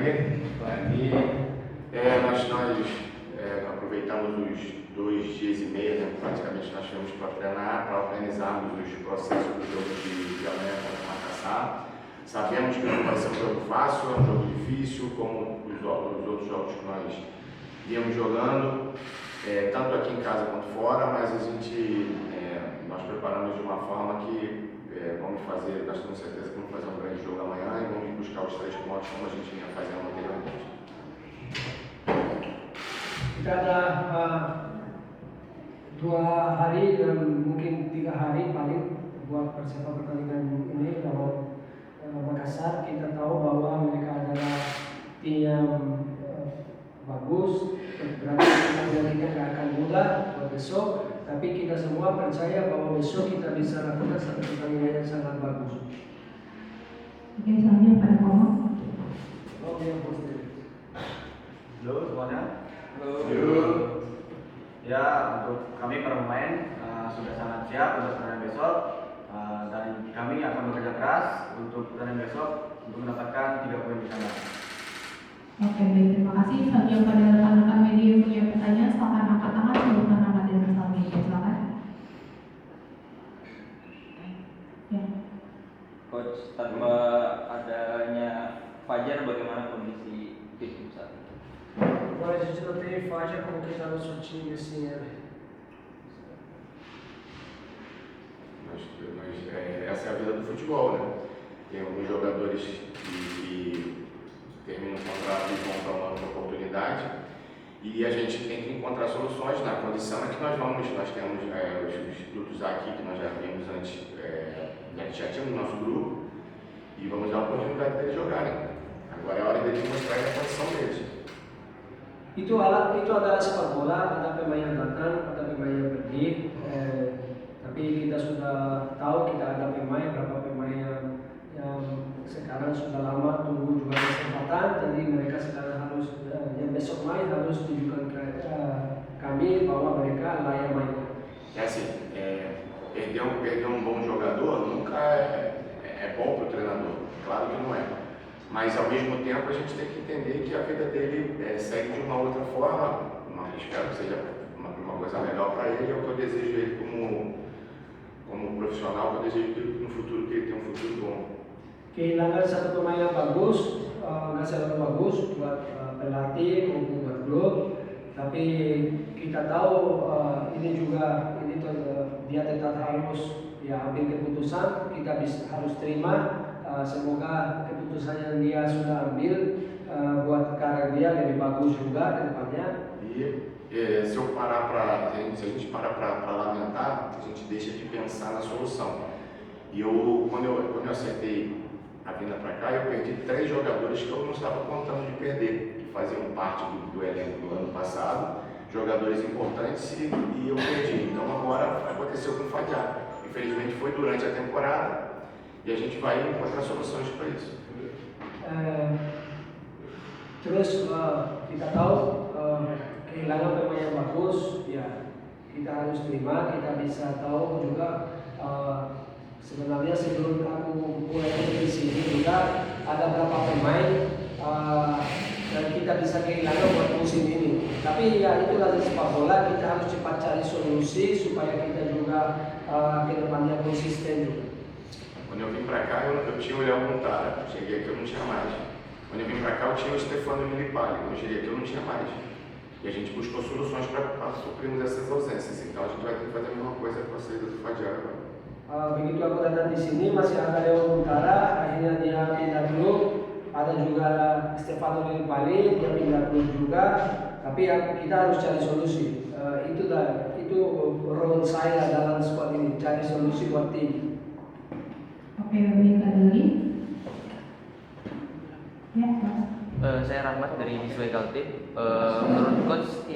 Nós aproveitamos os 2 dias e meio, né, praticamente nós tivemos para treinar, para organizarmos os processos do jogo de amanhã contra o Macassar. Sabemos que não vai ser um jogo fácil, é um jogo difícil, como os outros jogos que nós viemos jogando, tanto aqui em casa quanto fora, mas nós preparamos de uma forma que nós temos certeza que vamos fazer um grande jogo amanhã e vamos buscar os 3 pontos como a gente vinha fazendo anteriormente. Kita ada 2 hari dan mungkin 3 hari paling buat persiapan pertandingan ini lawan Makassar. Kita tahu bahwa mereka adalah tim yang bagus, berarti kita nggak akan mudah buat besok. Tapi kita semua percaya bahwa besok kita bisa lakukan satu pertandingan yang sangat bagus. Oke, selanjutnya pada Komo. Oke, Halo semuanya. Halo. Ya, untuk kami para pemain sudah sangat siap untuk pertandingan besok dan kami akan bekerja keras untuk pertandingan besok untuk mendapatkan 3 poin di sana. Oke, baik, terima kasih. Selanjutnya pada rekan-rekan media yang punya pertanyaan, silakan angkat tangan sebelumkan nama dan asal media, silakan. Ya. Coach, tanpa adanya Fajar, bagaimana kondisi tim saat ini? Agora a gente não tem faixa como que está nosso time assim, Essa é a vida do futebol, né? Tem alguns jogadores que terminam o contrato e vão para uma outra oportunidade e a gente tem que encontrar soluções na condição que nós temos os institutos aqui que nós já vimos antes, já tínhamos no nosso grupo e vamos dar a oportunidade deles jogarem. Agora é a hora deles mostrarem a condição deles. Itu adalah sepak bola, ada pemain yang datang, ada pemain yang pergi. Tapi kita sudah tahu kita ada beberapa pemain yang sekarang sudah lama tunggu juga kesempatan. Jadi mereka sekarang harus yang besok main harus tunjukkan kami bahwa mereka layak main. É assim, perder um bom jogador nunca é bom para o treinador, claro que não é. Mas ao mesmo tempo a gente tem que entender que a vida dele segue de uma outra forma, espero que seja uma coisa melhor para ele, é o que eu desejo ele como profissional, eu desejo que no futuro que ele tenha um futuro bom. Kehilangan satu pemain yang bagus, nggak selalu bagus buat pelatih maupun buat klub, tapi kita tahu dia tetap harus ambil keputusan, kita harus terima. Semoga keputusan yang dia sudah ambil buat karir dia lebih bagus juga ke depannya. Se a gente parar para lamentar, a gente deixa de pensar na solução. E quando eu acertei a vinda para cá, eu perdi 3 jogadores que eu não estava contando de perder, que faziam parte do elenco do ano passado, jogadores importantes e eu perdi. Então agora aconteceu com o Fadiar. Infelizmente foi durante a temporada. E a gente vai encontrar soluções para isso. Terus kita tahu kehilangan pemain yang bagus, ya kita harus terima. Kita bisa tahu juga sebenarnya sebelum aku mulai di sini juga ada beberapa pemain dan kita bisa kehilangan buat musim ini. Tapi ya itulah sepak bola, kita harus cepat cari solusi supaya kita juga ke depannya konsisten juga. Quando eu vim para cá, eu tinha o Léo Montara. Cheguei aqui, eu não tinha mais. Quando eu vim para cá, eu tinha o Stefano Milipali. Quando eu cheguei aqui, eu não tinha mais. E a gente buscou soluções para suprirmos essas ausências. Então a gente vai ter que fazer a mesma coisa com a saída do Fadiar agora. Begitu aku datang di sini masih ada Leo Montara, akhirnya dia pindah klub. Ada juga Stefano Milipali, dia pindah klub juga. Tapi kita harus cari solusi. Itu role saya dalam squad ini, cari solusi buat tim. Oke, baik, ada lagi? Ya, Mas. Saya Rahmat dari Disway Kaltim. Menurut Coach,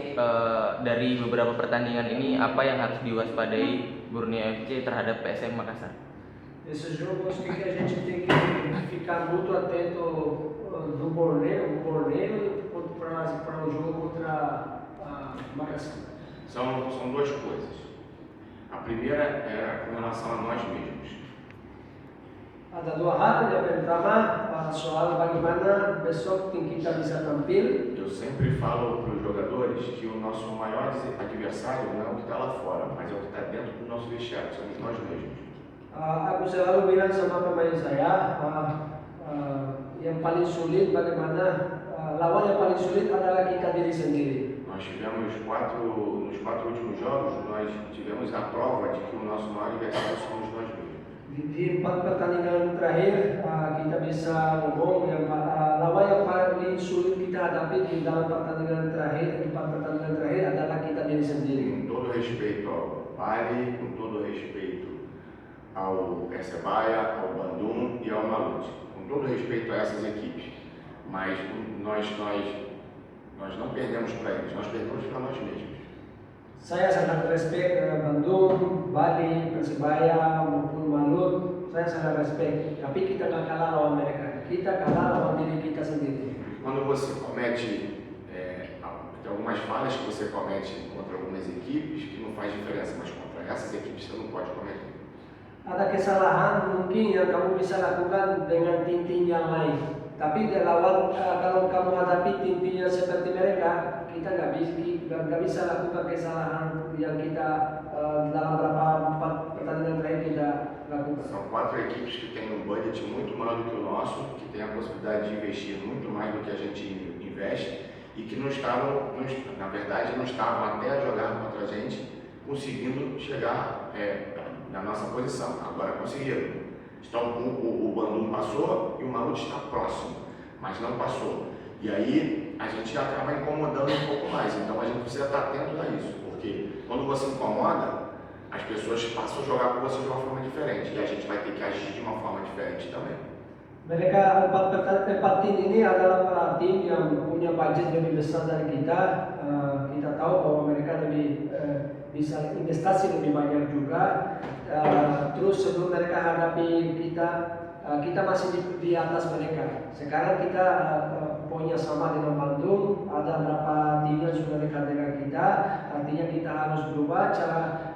dari beberapa pertandingan ini apa yang harus diwaspadai Borneo FC terhadap PSM Makassar? Esses jogos que a gente tem que ficar muito atento do Borneo para o jogo contra Makassar. São 2 coisas. A primeira é com relação a nós mesmos. Ada dua hal. Yang pertama soal bagaimana besok tim kita bisa tampil. Eu sempre falo para os jogadores que o nosso maior adversário não é o que está lá fora, mas é o que está dentro do nosso vestiário, somos nós mesmos. Aku selalu bilang sama pemain saya, yang paling sulit bagaimana lawan yang paling sulit adalah kita diri sendiri. Nós tivemos nos quatro últimos jogos, nós tivemos a prova de que o nosso maior adversário somos nós mesmos. Di 4 pertandingan terakhir kita bisa ngomong yang lawan yang paling sulit kita hadapi di dalam pertandingan terakhir, 4 pertandingan terakhir adalah kita diri sendiri. Com todo respeito ao Bari, com todo respeito ao Percebaia, ao Bandung e ao Malut, com todo respeito a essas equipes, mas nós não perdemos para eles, nós perdemos para nós mesmos. Saya sangat respect Bandung, Bali, Persebaya maupun Malut. Saya sangat respect. Tapi kita nggak kalah lawan mereka. Kita kalah lawan diri kita sendiri. Quando você comete tem algumas falhas que você comete contra algumas equipes que não faz diferença, mas contra essas equipes você não pode cometer. Ada kesalahan mungkin yang kamu bisa lakukan dengan tim-tim yang lain. Tapi lawan kalau kamu hadapi tim-tim yang seperti mereka, kita nggak bisa lakukan kesalahan yang kita dalam beberapa 4 pertandingan terakhir kita lakukan. São 4 equipes que têm um budget muito maior do que o nosso, que têm a possibilidade de investir muito mais do que a gente investe e que não estavam, na verdade, não estavam até a jogar contra a gente conseguindo chegar na nossa posição. Agora conseguiram. Então o Bandung passou e o Malut está próximo, mas não passou. E aí a gente acaba incomodando um pouco mais. Então a gente precisa estar atento a isso, porque quando você incomoda, as pessoas passam a jogar com você de uma forma diferente e a gente vai ter que agir de uma forma diferente também. Mereka 4 tim ini adalah tim yang punya budget lebih besar dari kita. Kita tahu bahwa mereka lebih bisa investasi lebih banyak juga. Terus sebelum mereka hadapi kita masih di atas mereka. Sekarang kita poinnya sama dengan Bandung. Ada beberapa tim yang sudah dekat dengan kita. Artinya kita harus berubah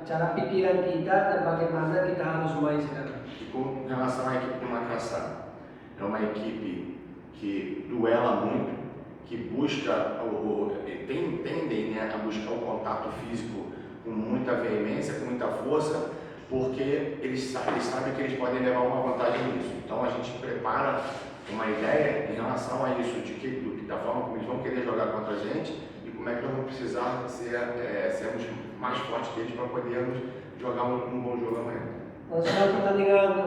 cara pikiran kita dan bagaimana kita harus main sekarang. Com relação à equipe do Macassar, é uma equipe que duela muito, que busca, tendem a buscar o contato físico com muita veemência, com muita força, porque eles sabem que eles podem levar uma vantagem nisso. Então a gente prepara uma ideia em relação a isso, da forma como eles vão querer jogar contra a gente e como é que nós vamos precisar sermos mais fortes deles para podermos jogar um bom jogo amanhã. Soal pertandingan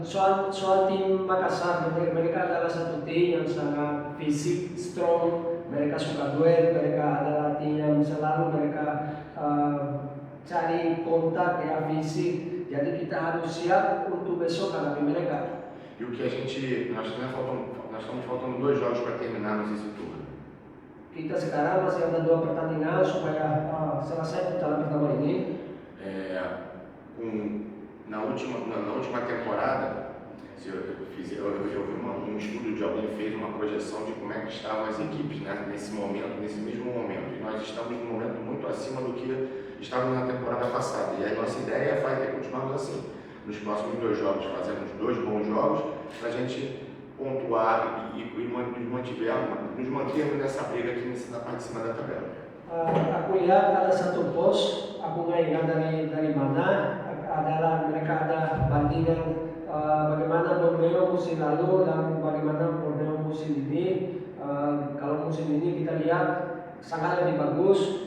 soal tim Makassar, mereka adalah satu tim yang sangat fisik, strong. Mereka suka duel, mereka adalah tim yang selalu mereka cari kontak ya fisik. Jadi kita harus siap untuk besok hadapi mereka. E o que nós estamos faltando 2 jogos para terminarmos esse turno. Kita sekarang masih ada 2 pertandingan supaya selesai putaran pertama ini. Na última temporada, eu vi um estudo de alguém fez uma projeção de como é que estavam as equipes, né, nesse mesmo momento. E nós estamos num momento muito acima do que estávamos na temporada passada. E a nossa ideia é continuarmos assim. Nos próximos 2 jogos, fazermos 2 bons jogos para a gente pontuar e nos mantermos nessa briga aqui na parte de cima da tabela. Aku lihat ada satu pos, aku nggak ingat dari mana. Adalah mereka ada bandingan bagaimana Borneo musim lalu dan bagaimana Borneo musim ini. Kalau musim ini kita lihat sangat lebih bagus,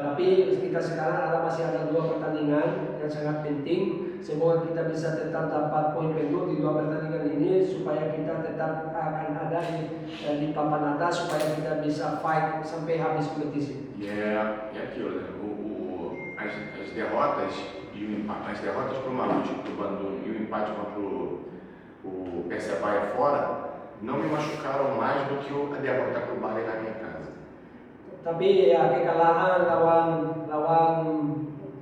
tapi kita sekarang masih ada 2 pertandingan yang sangat penting. Semoga kita bisa tetap dapat poin penuh di 2 pertandingan ini supaya kita tetap akan ada di papan atas supaya kita bisa fight sampai habis kompetisi. E aquilo, né? As derrotas para o Malut, para o Bandung e o empate contra o Percebaia fora não me machucaram mais do que a derrota para o Bari na minha casa. Tapi ya kekalahan lawan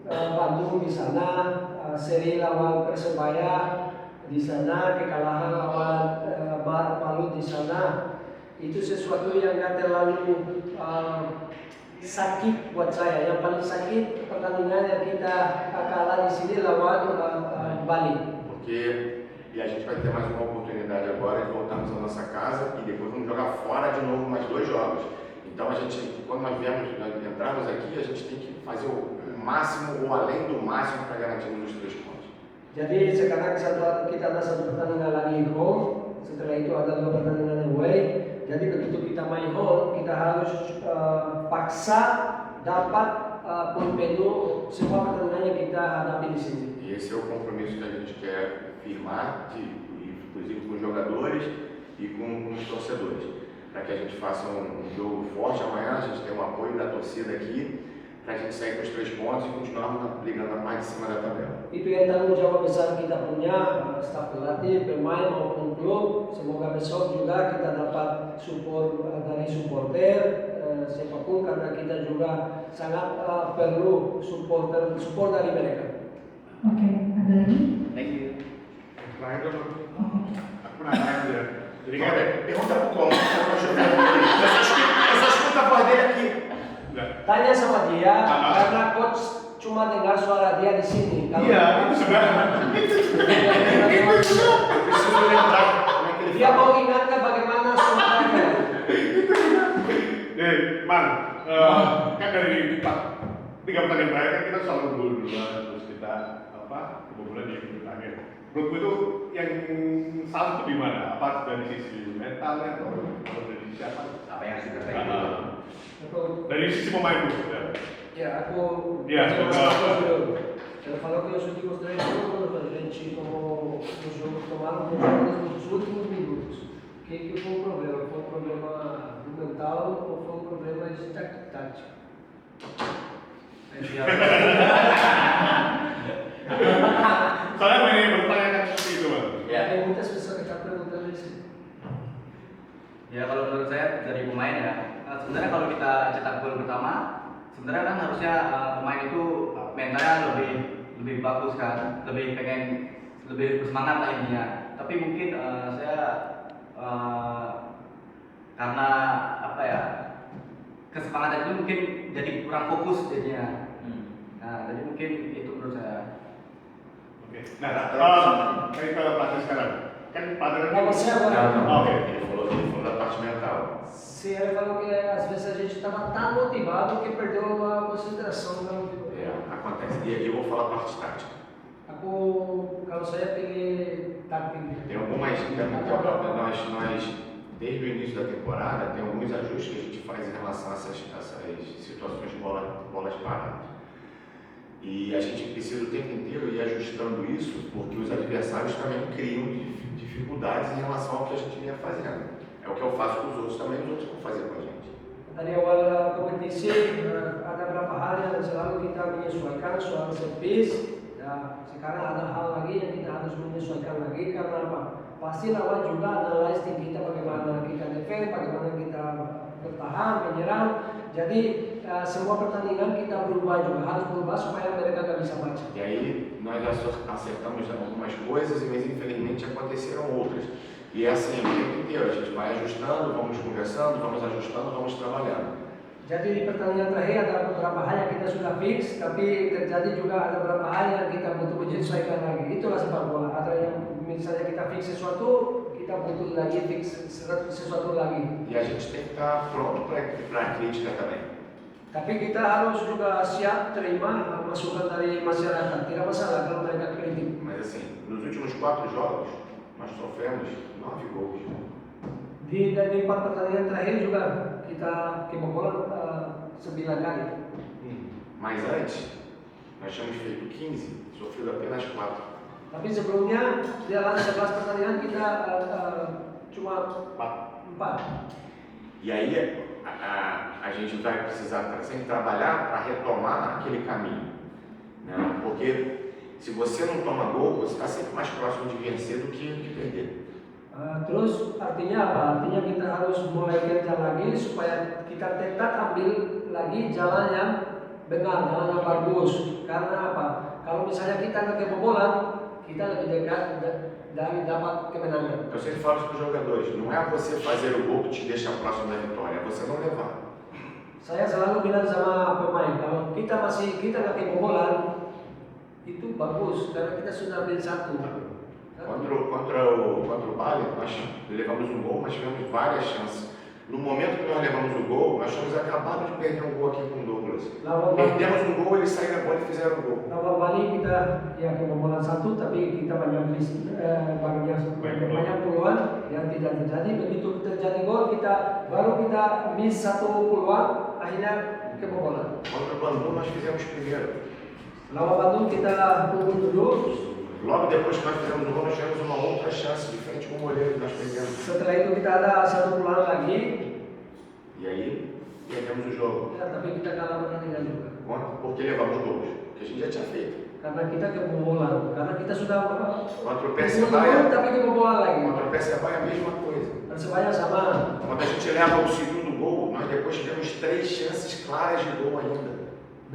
Bandung di sana, seri lawan Persebaya di sana, kekalahan lawan Malut di sana, itu sesuatu yang nggak terlalu sakit buat saya. Yang paling sakit pertandingan yang kita kalah di sini lawan Bali. Porque E a gente vai ter mais uma oportunidade agora de voltarmos à nossa casa e depois vamos jogar fora de novo mais 2 jogos. Então a gente, quando nós entrarmos aqui, a gente tem que fazer o máximo ou além do máximo para garantirmos os 3 pontos. Jadi sekarang kita ada satu pertandingan lagi home, setelah itu ada 2 pertandingan away. Jadi begitu kita main home, kita harus paksa dapat poin penuh semua pertandingan yang kita hadapi di sini. E esse é o compromisso que a gente quer firmar, inclusive com os jogadores e com os torcedores, para que a gente faça um jogo forte amanhã, a gente tem o apoio da torcida aqui, para a gente sair com os 3 pontos e continuarmos brigando na parte de cima da tabela. Itu yang tanggung jawab besar kita punya, staf pelatih, pemain maupun klub. Semoga besok juga kita dapat support dari supporter, siapapun, karena kita juga sangat perlu support dari mereka. Oke, ada lagi? Thank you. Terakhir dong, Oke. aku penasaran dia. Jadi kan, Pergunta pro Como, eu só escuto a voz dele aqui. Tanya sama dia, karena coach cuma dengar suara dia di sini. iya itu sebenarnya. Preciso lembrar como é que ele Dia fala. mau ingatkan bagaimana suaranya. Man, kan dari 3 pertandingan terakhir kan kita selalu duluan, terus kita kebobolan di menit akhir. Menurutku itu yang salah itu di mana? Apa dari sisi mentalnya atau dari sisi apa? Apa yang harus diperbaiki? Dari sisi pemain itu. Ya, aku Iya, Eu falo que os últimos 3 jogos a gente tomou um jogo, tomaram controle nos últimos minutos. O que foi o problema? Foi um problema mental ou foi um problema de tática? Soalnya banyak yang bertanya seperti itu, Bang. Ya. Tem muitas pessoas que estão perguntando isso. Ya kalau menurut saya dari pemain ya, sebenarnya kalau kita cetak gol pertama, sebenarnya kan harusnya pemain itu mentalnya lebih bagus kan, lebih bersemangat lah intinya. Tapi mungkin saya karena apa ya, kesemangatan itu mungkin jadi kurang fokus jadinya. Nah, jadi mungkin itu menurut saya. Oke. Nah, kayak ke pelatih sekarang. Kan pelatih Pra você agora. Oke. Ele falou da parte mental. Se ele falou que às vezes a gente estava tão motivado que perdeu a concentração. Acontece. E eu vou falar a parte tática. Aku kalau saya pilih taktik. Tem algumas, nós, desde o início da temporada, tem alguns ajustes que a gente faz em relação a essas situações de bolas paradas. E a gente precisa o tempo inteiro ir ajustando isso, porque os adversários também criam dificuldades em relação ao que a gente vinha fazendo. É o que eu faço com os outros, também os outros vão fazer com a gente. Dari awal kompetisi ada beberapa hal yang selalu kita menyesuaikan soal service. Ya, sekarang ada hal lagi yang kita harus menyesuaikan lagi karena apa? Pasti lawan juga analyze tim kita, bagaimana kita defend, bagaimana kita bertahan, menyerang. Jadi semua pertandingan kita berubah juga, harus berubah supaya mereka gak bisa baca. E aí nós acertamos algumas coisas, mas infelizmente aconteceram outras. E é assim, o tempo inteiro, a gente vai ajustando, vamos conversando, vamos ajustando, vamos trabalhando. Jadi di pertandingan terakhir ada beberapa hal yang kita sudah fix, tapi terjadi juga ada beberapa hal yang kita butuh menyesuaikan lagi. Itulah sepak bola. Ada yang misalnya kita fix sesuatu, kita butuh lagi fix sesuatu lagi. E a gente tem que estar pronto para a crítica também. Tapi kita harus juga siap terima masukan dari masyarakat. Tidak masalah kalau mereka kritik. Mas assim, nos últimos 4 jogos, nós sofremos 9 gols. Dari 4 pertandingan terakhir juga kita kebobolan 9 kali. Mas antes, nós tínhamos feito 15, sofrido apenas 4. Tapi sebelumnya di dalam 11 pertandingan kita cuma 4. E aí a gente vai precisar sempre trabalhar para retomar aquele caminho, né? Porque se você não toma gol, você está sempre mais próximo de vencer do que perder. Terus artinya apa? Artinya kita harus mulai kerja lagi supaya kita tetap ambil lagi jalan yang benar, jalan yang bagus. Karena apa? Kalau misalnya kita nggak kebobolan, kita lebih dekat dari dapat kemenangan. Eu sempre falo para os jogadores, não é você fazer o gol que te deixa próximo da vitória, é você não levar. Saya selalu bilang sama pemain, kalau kita nggak kebobolan, itu bagus karena kita sudah ambil 1. Contra o Bali, nós levamos um gol, mas tivemos várias chances. No momento que nós levamos o gol, nós tínhamos acabado de perder um gol aqui com o Douglas. Perdemos um gol, eles saíram da bola e fizeram o gol. Lawan Bali kita ya kebobolan 1, tapi kita banyak peluang yang tidak terjadi. Begitu terjadi gol, baru kita miss 1 peluang, akhirnya kebobolan. Contra o Bandu, nós fizemos primeiro. Lawan Bandung kita unggul dulu. Logo depois que nós fizemos o gol, nós tivemos uma outra chance de frente com o goleiro que nós perdemos. Setelah itu kita ada 1 peluang lagi, E aí, perdemos o jogo. ya, tapi kita kalah pertandingan juga. Porque levamos gols, que a gente já tinha feito. Karena kita kebobolan, karena kita sudah Contra o unggul Persebaya, dulu, tapi kebobolan lagi. contra o Persebaya é a mesma coisa. Persebaya sama. Quando a gente leva o segundo gol, nós depois tivemos 3 chances claras de gol ainda.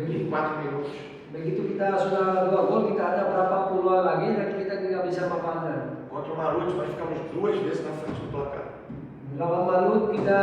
Em 4 minutos. Begitu kita sudah 2 gol, kita ada berapa peluang lagi dan kita tidak bisa manfaatkan. Contra o Maruti, nós ficamos 2 vezes na frente do placar. Lawan Malut kita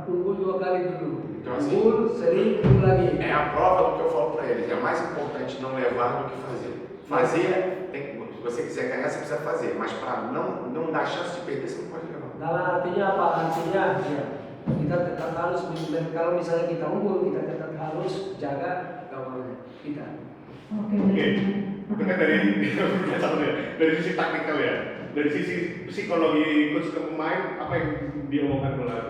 unggul 2 kali dulu. Então assim, Unggul, seri, unggul lagi. é a prova do que eu falo para eles. É mais importante não levar do que fazer. Fazer, se você quiser ganhar, você precisa fazer. Mas para não dar chance de perder, você não pode levar. Dalam artinya apa? Artinya ya, kita tetap harus, kalau misalnya kita unggul, kita tetap harus jaga gawang kita. Oke, Oke, baik. itu kan dari sisi taktikal ya, dari sisi psikologi coach ke pemain, apa yang diomongkan oleh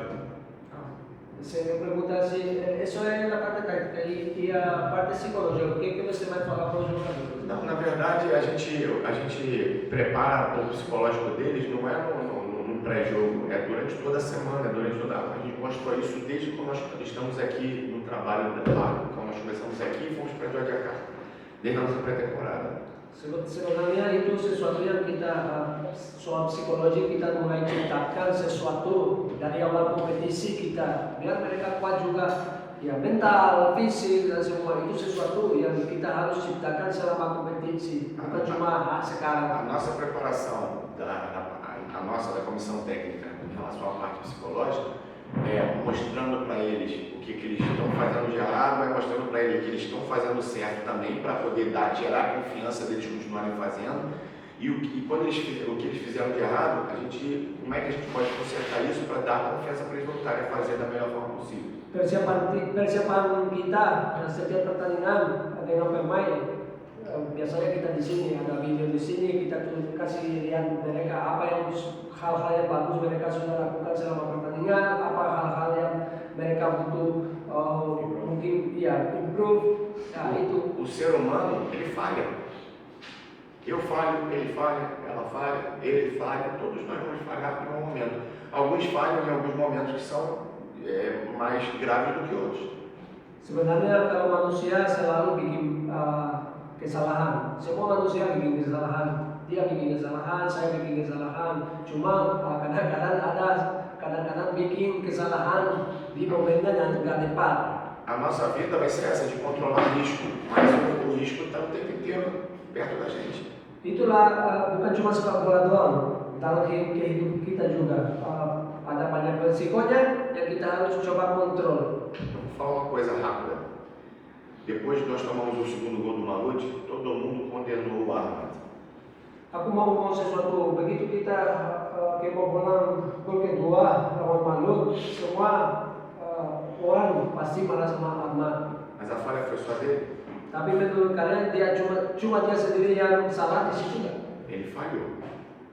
Se me pregunta si eso es la parte táctica y a parte psicológica, ¿qué você vai falar para os jogadores? Não, na verdade, a gente prepara o psicológico deles, não é no pré-jogo, é durante toda a semana, durante toda a gente constrói isso desde quando nós estamos aqui no trabalho lá, quando nós começamos aqui e fomos para Jakarta, desde a nossa pré-temporada. Sebenarnya itu sesuatu yang kita soal psikologi kita mulai ciptakan sesuatu dari awal kompetisi kita biar mereka kuat juga ya mental, fisik dan semua itu sesuatu yang kita harus ciptakan selama kompetisi bukan cuma sekarang. A nossa preparação a nossa da comissão técnica em relação à parte psicológica é mostrando para eles o que eles estão fazendo de errado, é mostrando para eles que eles estão fazendo certo também para poder tirar a confiança deles continuarem fazendo e quando o que eles fizeram de errado, como é que a gente pode consertar isso para dar confiança para eles voltarem a fazer da melhor forma possível. Persiapan kita setiap pertandingan dengan pemain biasanya kita di sini ada video di sini kita kasih lihat mereka apa yang hal-hal yang bagus mereka sudah lakukan selama pertandingan, apa hal-hal yang mereka butuh mungkin ya improve. Ya itu. O ser humano ele falha. Eu falho, ele falha, ela falha, ele falha, todos nós vamos falhar em algum momento. Alguns falham em alguns momentos que são mais graves do que outros. Sebenarnya kalau manusia selalu bikin kesalahan. Semua manusia bikin kesalahan. Dia bikin kesalahan, saya bikin kesalahan. Cuma kadang-kadang bikin kesalahan di momennya yang tidak tepat. A nossa vida vai ser essa de controlar o risco, mas o risco está o tempo inteiro perto da gente. Itulah bukan cuma sepak bola doang, dalam kehidupan kita juga ada banyak resikonya yang kita harus coba kontrol. Vou falar uma coisa rápida. Depois que nós tomamos o segundo gol do Maluti, todo mundo condenou o Armand. Aku mau ngomong sesuatu, begitu kita kebobolan gol kedua lawan Malut, semua orang pasti marah sama Ahmad. Mas a falha foi só dele? Tapi menurut kalian dia cuma dia sendiri yang salah di situ nggak? Ele falhou.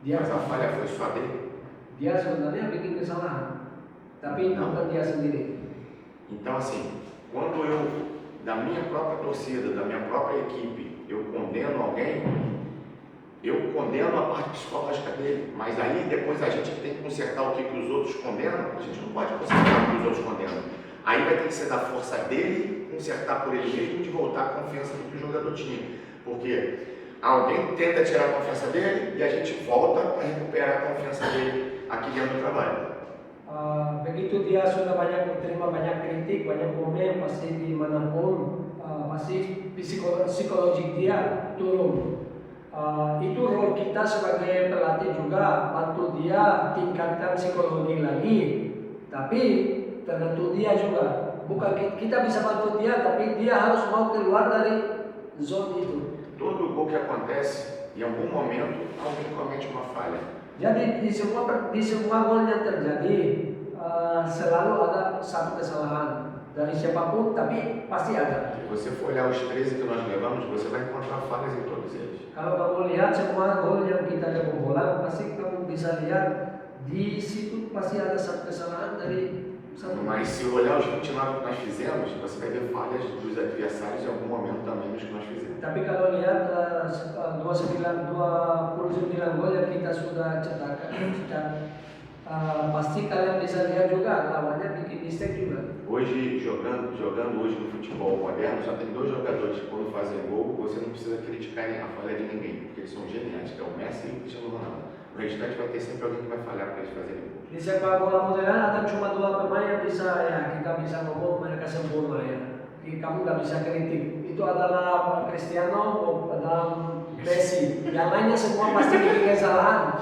Dia Mas a falha foi só dele? dia sebenarnya bikin kesalahan, tapi bukan dia sendiri. Então assim, quando eu, da minha própria torcida, da minha própria equipe, eu condeno alguém, eu condeno a parte psicológica dele, mas aí depois a gente tem que consertar o que os outros condenam, a gente não pode consertar o que os outros condenam. Aí vai ter que ser da força dele, consertar por ele mesmo, de voltar a confiança que o jogador tinha. Porque alguém tenta tirar a confiança dele e a gente volta para recuperar a confiança dele aqui dentro do trabalho. Begitu dia sudah banyak terima banyak kritik, banyak komen, pasti dimanapun pasti psikologi dia turun. Itu role kita sebagai pelatih juga bantu dia tingkatkan psikologi lagi. Tapi tergantung dia juga. Bukan kita bisa bantu dia, tapi dia harus mau keluar dari zona itu. Todo gol que acontece Em algum momento, alguém comete uma falha. Jadi di semua gol yang terjadi selalu ada satu kesalahan dari siapapun, tapi pasti ada. Se você for olhar os 13 que nós levamos, você vai encontrar falhas em todos eles. Kalau kamu lihat semua gol yang kita kebobolan, pasti kamu bisa lihat di situ pasti ada satu kesalahan dari satu. Mas se olhar os 29 que nós fizemos, você vai ver falhas dos adversários em algum momento também nos que nós fizemos. Tapi kalau lihat 29 gol yang kita sudah cetak, pasti kalian bisa lihat juga lawannya bikin mistake juga. Hoje, jogando hoje no futebol moderno, só tem 2 jogadores que quando fazem gol, você não precisa criticar a falha de ninguém, porque eles são geniais, que é o Messi e o Cristiano Ronaldo. No restante vai ter sempre alguém que vai falhar para eles fazerem gol. Di sepak bola modern ada cuma 2 pemain yang bisa kita bisa ngomong mereka sempurna ya. Kamu nggak bisa kritik. Itu adalah Cristiano dan Messi. Yang lainnya semua pasti bikin kesalahan.